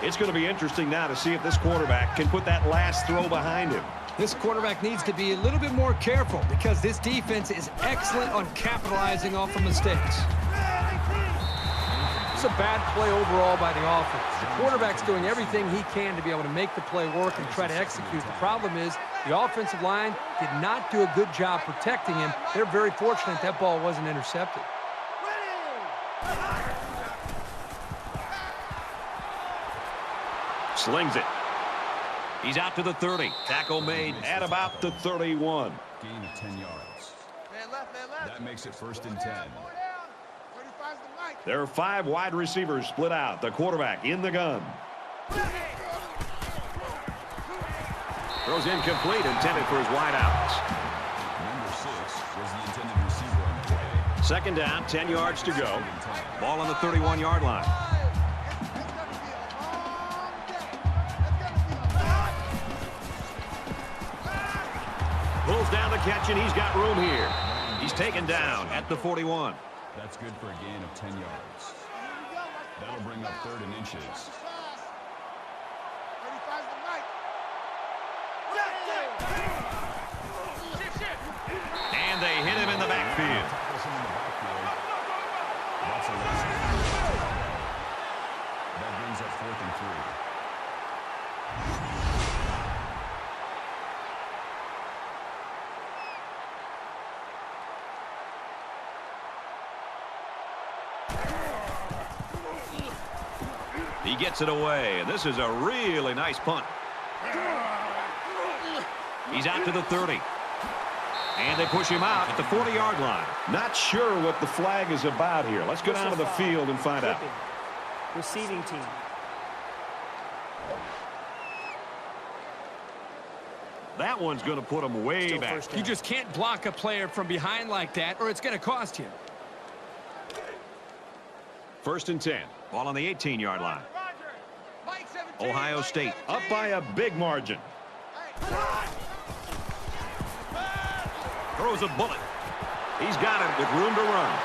It's going to be interesting now to see if this quarterback can put that last throw behind him. This quarterback needs to be a little bit more careful because this defense is excellent on capitalizing off of mistakes. It's a bad play overall by the offense. The quarterback's doing everything he can to be able to make the play work and try to execute. The problem is the offensive line did not do a good job protecting him. They're very fortunate that ball wasn't intercepted. Slings it. He's out to the 30. Tackle made at about the 31. Gain of 10 yards. Man left, man left. That makes it first and 10. 35's the mic. There are 5 wide receivers split out. The quarterback in the gun. Throws incomplete, intended for his wideouts. Number 6 was the intended receiver on the play. Second down, 10 yards to go. Ball on the 31-yard line. Pulls down the catch, and he's got room here. He's taken down at the 41. That's good for a gain of 10 yards. That'll bring up 3rd and inches. 35's the mic. And they hit him in the backfield. That's a loss. That brings up 4th and 3. He gets it away, and this is a really nice punt. He's out to the 30. And they push him out at the 40-yard line. Not sure what the flag is about here. Let's go down to the field and find out. Receiving team. That one's going to put him way back. You just can't block a player from behind like that or it's going to cost you. First and 10. Ball on the 18-yard line. Mike 17. Ohio Mike State 17. up by a big margin. Throws a bullet. He's got it with room to run.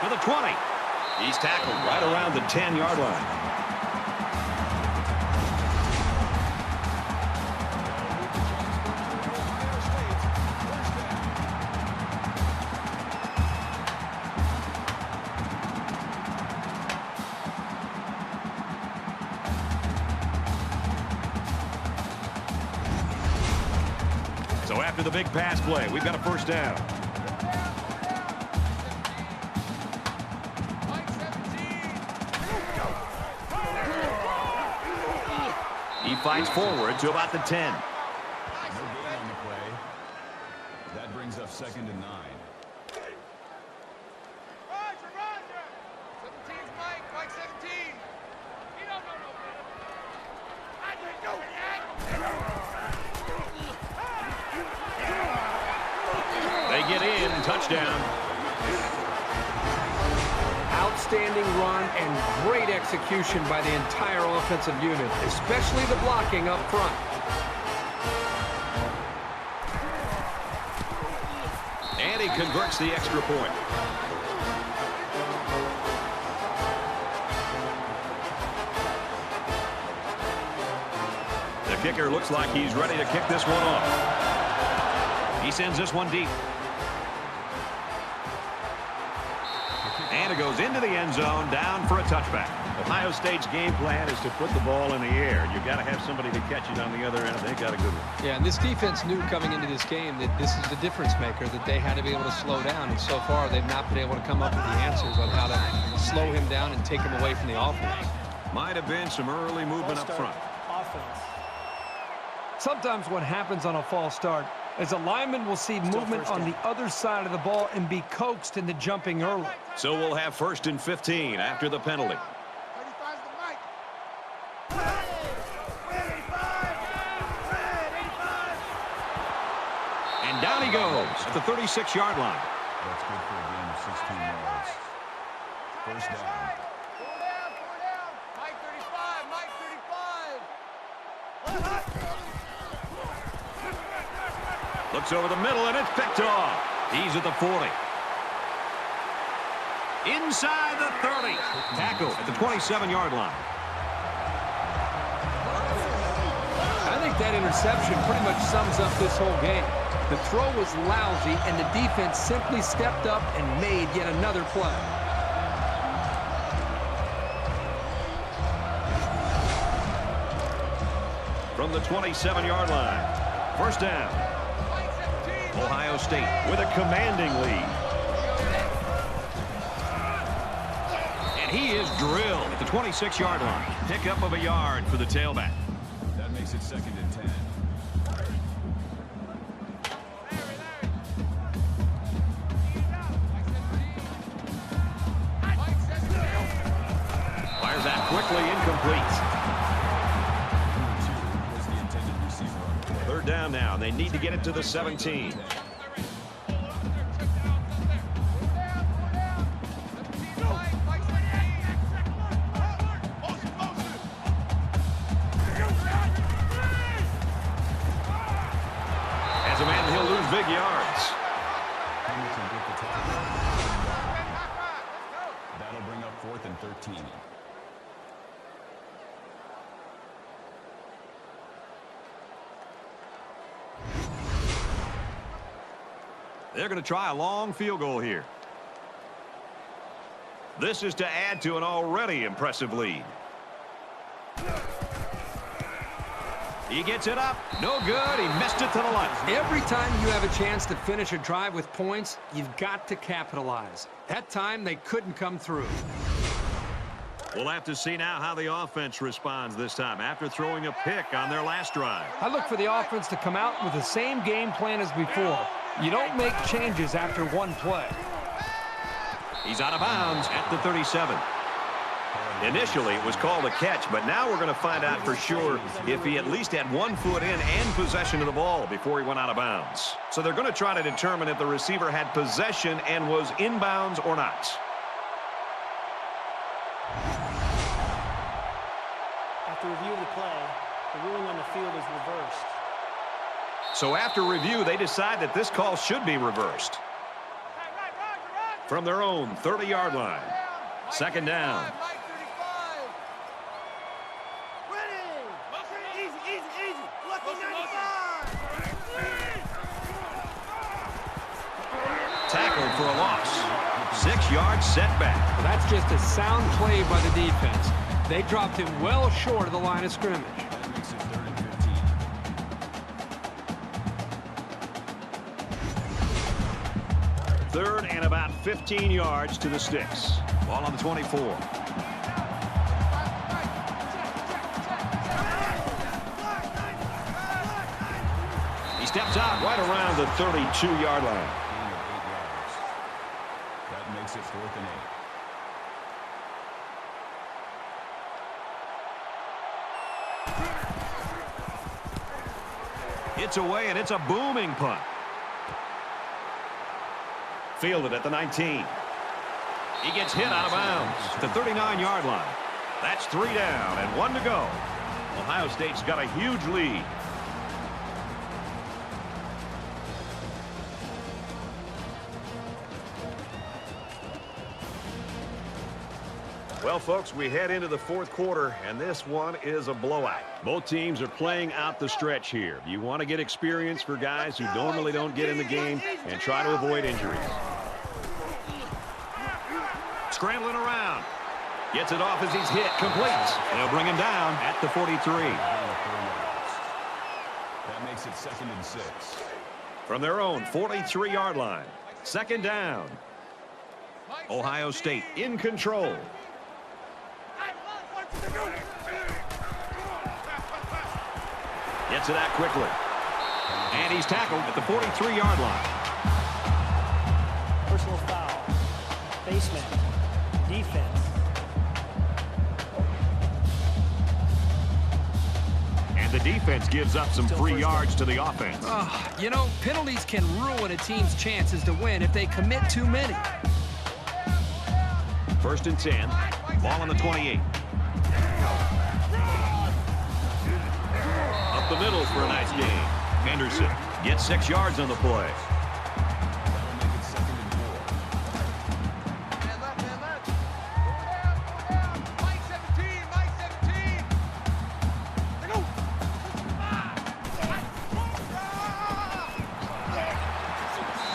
To the 20. He's tackled right around the 10-yard line. After the big pass play, we've got a first down. He fights forward to about the 10. No gain on the play. That brings up 2nd and 9. Roger, Roger. 17's Mike. Mike 17. He don't know no better. I didn't know it. They get in. Touchdown. Outstanding run and great execution by the entire offensive unit, especially the blocking up front. And he converts the extra point. The kicker looks like he's ready to kick this one off. He sends this one deep. And it goes into the end zone, down for a touchback. Ohio State's game plan is to put the ball in the air. You've got to have somebody to catch it on the other end. They've got a good one. Yeah, and this defense knew coming into this game that this is the difference maker, that they had to be able to slow down. And so far, they've not been able to come up with the answers on how to slow him down and take him away from the offense. Might have been some early movement up front. Offense. Sometimes what happens on a false start is a lineman will see movement on the other side of the ball and be coaxed into jumping early. So we'll have 1st and 15 after the penalty. 35's the Mike. And down he goes at the 36-yard line. That's good for a gain of 16 yards. First down. 4 down. Mike 35. Mike 35. Looks over the middle, and it's picked off. He's at the 40. Inside the 30. Tackle at the 27-yard line. I think that interception pretty much sums up this whole game. The throw was lousy, and the defense simply stepped up and made yet another play. From the 27-yard line. First down. Ohio State with a commanding lead. And he is drilled at the 26-yard line. Pickup of a yard for the tailback. That makes it 2nd and 10. Fires that quickly, incomplete. Was the intended receiver on the play. 3rd down now, and they need to get it to the 17. As a man, he'll lose big yards. Hamilton get the tackle. That'll bring up 4th and 13. They're going to try a long field goal here. This is to add to an already impressive lead. He gets it up. No good. He missed it to the left. Every time you have a chance to finish a drive with points, you've got to capitalize. That time, they couldn't come through. We'll have to see now how the offense responds this time after throwing a pick on their last drive. I look for the offense to come out with the same game plan as before. You don't make changes after one play. He's out of bounds at the 37. Initially, it was called a catch, but now we're going to find out for sure if he at least had 1 foot in and possession of the ball before he went out of bounds. So they're going to try to determine if the receiver had possession and was inbounds or not. After review of the play, the ruling on the field is reversed. So after review, they decide that this call should be reversed. From their own 30-yard line. 2nd down. Mike 35. Winning. Easy. Lucky 95. Tackled for a loss. 6-yard setback. Well, that's just a sound play by the defense. They dropped him well short of the line of scrimmage. That makes it 3rd and 15. 3rd and about 15 yards to the sticks. Ball on the 24. He steps out right around the 32-yard line. Gain of 8 yards. That makes it 4th and 8. It's away, and it's a booming punt. Fielded at the 19. He gets hit out of bounds at the 39-yard line. That's 3 down and 1 to go. Ohio State's got a huge lead. Well, folks, we head into the 4th quarter, and this one is a blowout. Both teams are playing out the stretch here. You want to get experience for guys who normally don't get in the game and try to avoid injuries. Scrambling around. Gets it off as he's hit. Completes. They'll bring him down at the 43. That makes it 2nd and 6. From their own 43-yard line. 2nd down. Ohio State in control. Gets it out quickly. And he's tackled at the 43-yard line. Personal foul. Baseman. Defense. And the defense gives up some free yards to the offense. You know, penalties can ruin a team's chances to win if they commit too many. 1st and 10. Ball on the 28. Up the middle for a nice gain. Henderson gets 6 yards on the play. That'll make it 2nd and 4. Man left. Go down. Mike 17. Go.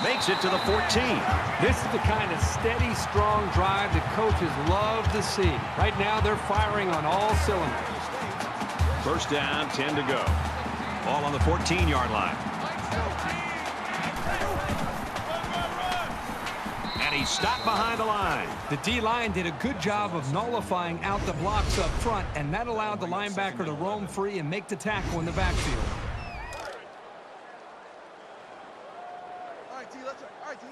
Makes it to the 14. This is the kind of steady, strong drive that coaches love to see. Right now, they're firing on all cylinders. 1st down, 10 to go. Ball on the 14-yard line. And he's stopped behind the line. The D-line did a good job of nullifying out the blocks up front, and that allowed the linebacker to roam free and make the tackle in the backfield. All right, T, let's all right, T.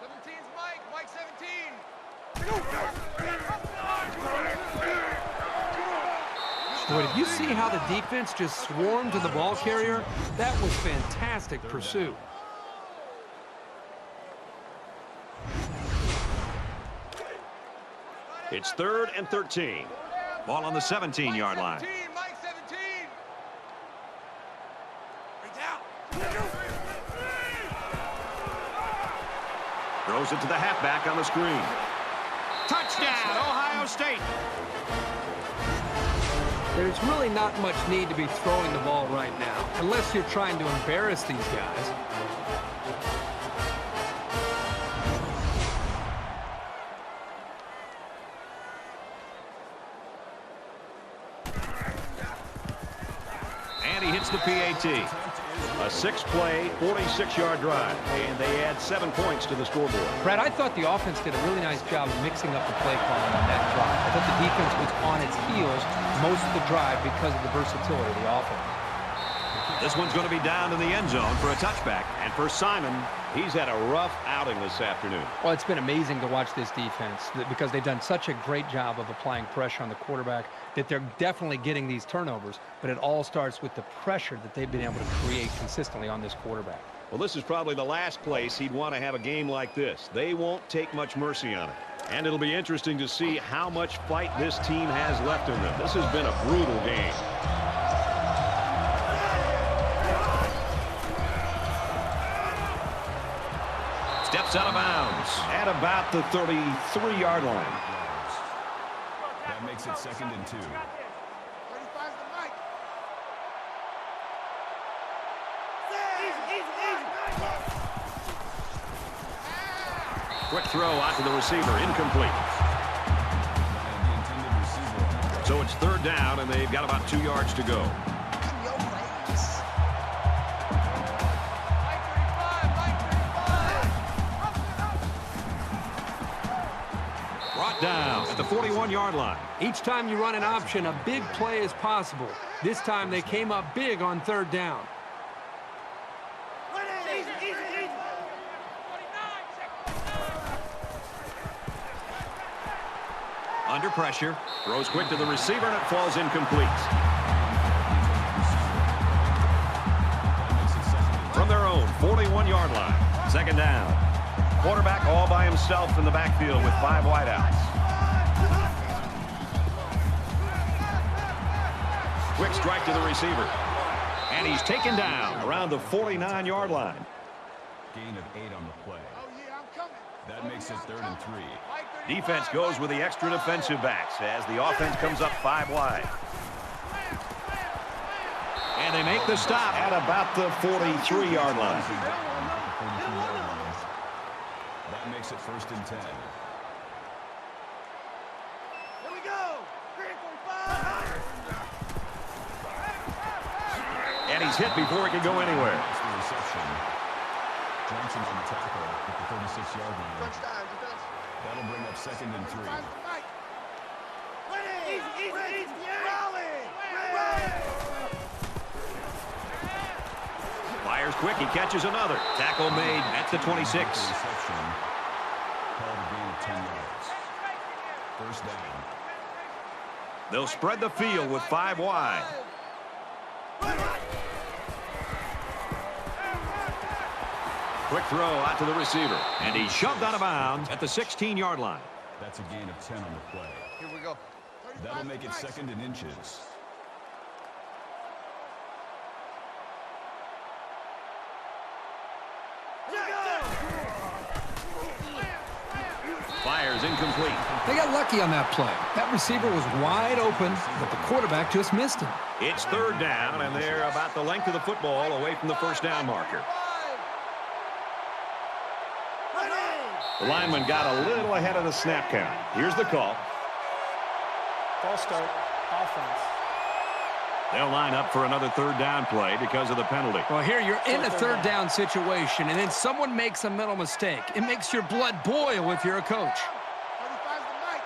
17's Mike. Mike 17. Boy, did you see how the defense just swarmed to the ball carrier? That was fantastic pursuit. It's 3rd and 13. Ball on the 17-yard line. Mike 17. Break down. Throws it to the halfback on the screen. Touchdown, Ohio State. There's really not much need to be throwing the ball right now, unless you're trying to embarrass these guys. And he hits the PAT. A 6-play, 46-yard drive. And they add 7 points to the scoreboard. Brad, I thought the offense did a really nice job of mixing up the play calling on that drive. I thought the defense was on its heels most of the drive because of the versatility of the offense. This one's going to be down in the end zone for a touchback. And for Simon, he's had a rough outing this afternoon. Well, it's been amazing to watch this defense because they've done such a great job of applying pressure on the quarterback that they're definitely getting these turnovers, but it all starts with the pressure that they've been able to create consistently on this quarterback. Well, this is probably the last place he'd want to have a game like this. They won't take much mercy on it. And it'll be interesting to see how much fight this team has left in them. This has been a brutal game. Steps out of bounds at about the 33-yard line. That makes it 2nd and 2. 35's the Mike. Quick throw out to the receiver, incomplete. And the intended receiver. So it's 3rd down, and they've got about 2 yards to go. Brought down at the 41-yard line. Each time you run an option, a big play is possible. This time they came up big on third down. Under pressure. Throws quick to the receiver, and it falls incomplete. From their own 41-yard line. Second down. Quarterback all by himself in the backfield with 5 wideouts. Quick strike to the receiver. And he's taken down around the 49-yard line. Gain of 8 on the play. That makes it 3rd and 3. Defense goes with the extra defensive backs as the offense comes up 5 wide. And they make the stop at about the 43-yard line. That makes it 1st and 10. Here we go. 3-45. And he's hit before he can go anywhere. That's the reception. Johnson on the tackle at the 36-yard line. Touchdown, defense. That'll bring up 2nd and 3. Easy. Fires quick. He catches another. Tackle made at the 26. Reception. Called a gain of 10 yards. 1st down. They'll spread the field with 5 wide. Quick throw out to the receiver. And he's shoved out of bounds at the 16-yard line. That's a gain of 10 on the play. Here we go. That'll make it 2nd and inches. Fires incomplete. They got lucky on that play. That receiver was wide open, but the quarterback just missed him. It's 3rd down, and they're about the length of the football away from the 1st down marker. The lineman got a little ahead of the snap count. Here's the call. False start. Offense. They'll line up for another 3rd down play because of the penalty. Well, here you're in a third down situation, and then someone makes a mental mistake. It makes your blood boil if you're a coach. 35's the mic.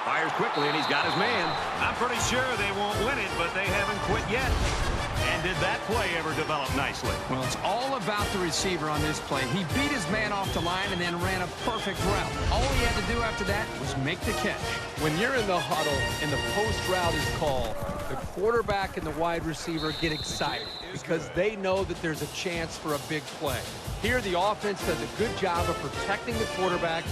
Fires quickly, and he's got his man. I'm pretty sure they won't win it, but they haven't quit yet. And did that play ever develop nicely? Well, it's all about the receiver on this play. He beat his man off the line and then ran a perfect route. All he had to do after that was make the catch. When you're in the huddle and the post route is called, the quarterback and the wide receiver get excited because they know that there's a chance for a big play. Here, the offense does a good job of protecting the quarterback,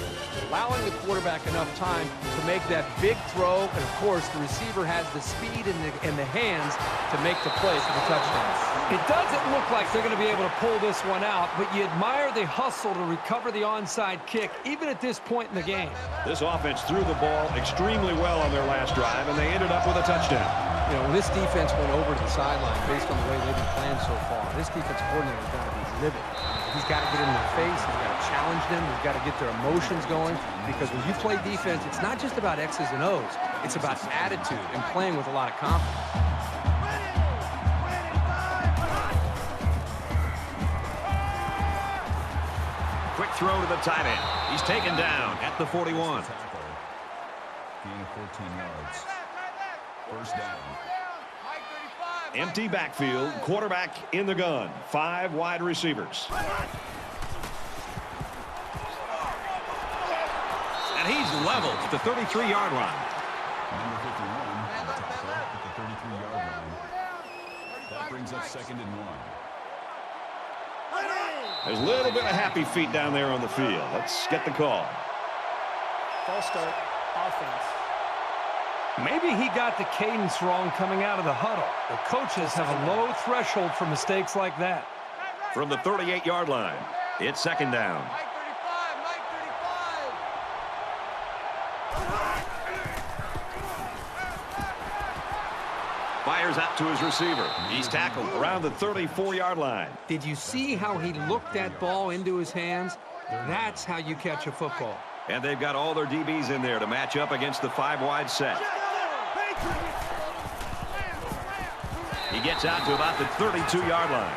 allowing the quarterback enough time to make that big throw, and of course, the receiver has the speed and the hands to make the play for the touchdown. It doesn't look like they're going to be able to pull this one out, but you admire the hustle to recover the onside kick, even at this point in the game. This offense threw the ball extremely well on their last drive, and they ended up with a touchdown. You know, when this defense went over to the sideline based on the way they've been playing so far, this defensive coordinator is going to be livid. He's got to get in their face. He's got to challenge them. He's got to get their emotions going, because when you play defense, it's not just about X's and O's. It's about attitude and playing with a lot of confidence. Quick throw to the tight end. He's taken down at the 41. Gain of 14 yards. 1st down. Empty backfield, quarterback in the gun. 5 wide receivers. And he's leveled at the 33-yard line. Number 51 on the tackle at the 33-yard line. That brings up 2nd and 1. There's a little bit of happy feet down there on the field. Let's get the call. False start. Offense. Maybe he got the cadence wrong coming out of the huddle. The coaches have a low threshold for mistakes like that. From the 38-yard line, it's 2nd down. Mike 35, Mike 35. Fires out to his receiver. He's tackled around the 34-yard line. Did you see how he looked that ball into his hands? That's how you catch a football. And they've got all their DBs in there to match up against the 5-wide set. He gets out to about the 32-yard line.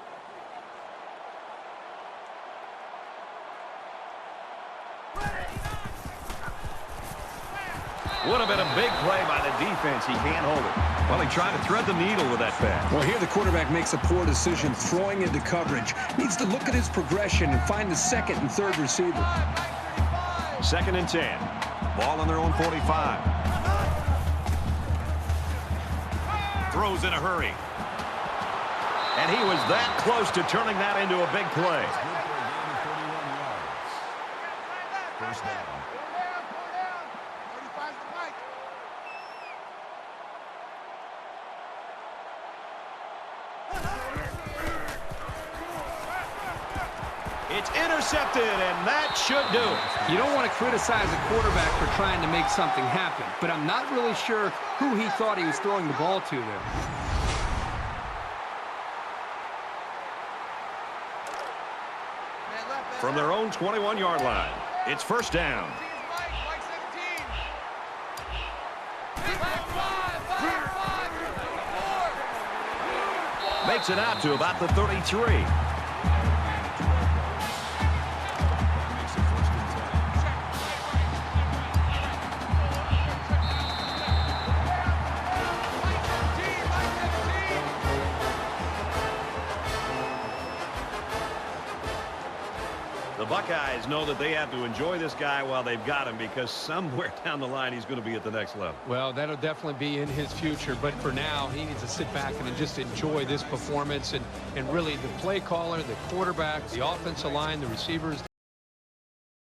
Would have been a big play by the defense. He can't hold it. Well, he tried to thread the needle with that pass. Well, here the quarterback makes a poor decision throwing into coverage. Needs to look at his progression and find the second and third receiver. 2nd and 10. Ball on their own 45. Throws in a hurry. And he was that close to turning that into a big play. First down. It's intercepted, and that should do it. You don't want to criticize a quarterback for trying to make something happen, but I'm not really sure who he thought he was throwing the ball to there. From their own 21-yard line, it's first down. Makes it out to about the 33. The Buckeyes know that they have to enjoy this guy while they've got him, because somewhere down the line he's going to be at the next level. Well, that'll definitely be in his future, but for now he needs to sit back and just enjoy this performance, and really the play caller, the quarterback, the offensive line, the receivers,